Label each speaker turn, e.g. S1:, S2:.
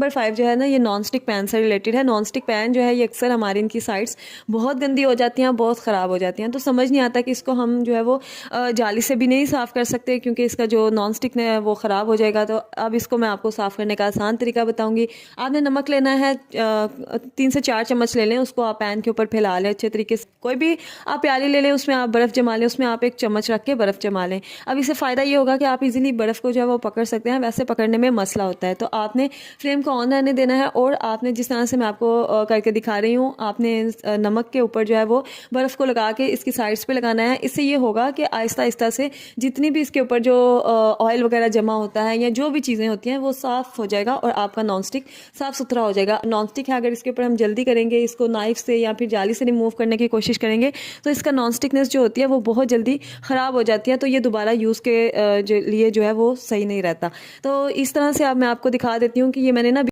S1: Number 5 जो है ना, ये नॉन स्टिक पैन से रिलेटेड है। नॉन स्टिक पैन जो है ये अक्सर हमारी इनकी साइड्स बहुत गंदी हो जाती हैं, बहुत ख़राब हो जाती हैं, तो समझ नहीं आता कि इसको हम जो है वो जाली से भी नहीं साफ़ कर सकते, क्योंकि इसका जो नॉन स्टिक है वो ख़राब हो जाएगा। तो अब इसको मैं आपको साफ़ करने का आसान तरीका बताऊँगी। आपने नमक लेना है, 3 से 4 चम्मच ले लें, उसको आप पैन के ऊपर फैला लें अच्छे तरीके से। कोई भी आप प्याली ले लें, उसमें आप बर्फ़ जमा लें, उसमें आप 1 चम्मच रख के बर्फ़ जमा लें। अब इससे फ़ायदा ये होगा कि आप इजीली बर्फ़ को जो है वो पकड़ सकते हैं। वैसे पकड़ने में मसला होता है, तो आपने फ्लेम को ऑन रहने देना है, और आपने जिस तरह से मैं आपको करके दिखा रही हूँ, आपने नमक के ऊपर जो है वो बर्फ़ को लगा के इसकी साइड्स पे लगाना है। इससे ये होगा कि आहिस्ता आहिस्ता से जितनी भी इसके ऊपर जो ऑयल वगैरह जमा होता है या जो भी चीज़ें होती हैं वो साफ़ हो जाएगा, और आपका नॉन स्टिक साफ़ सुथरा हो जाएगा। नॉन स्टिक है, अगर इसके ऊपर हम जल्दी करेंगे, इसको नाइफ से या फिर जाली से रिमूव करने की कोशिश करेंगे, तो इसका नॉन स्टिकनेस जो होती है वो बहुत जल्दी ख़राब हो जाती है, तो ये दोबारा यूज़ के लिए जो है वो सही नहीं रहता। तो इस तरह से अब मैं आपको दिखा देती हूँ कि ये मैंने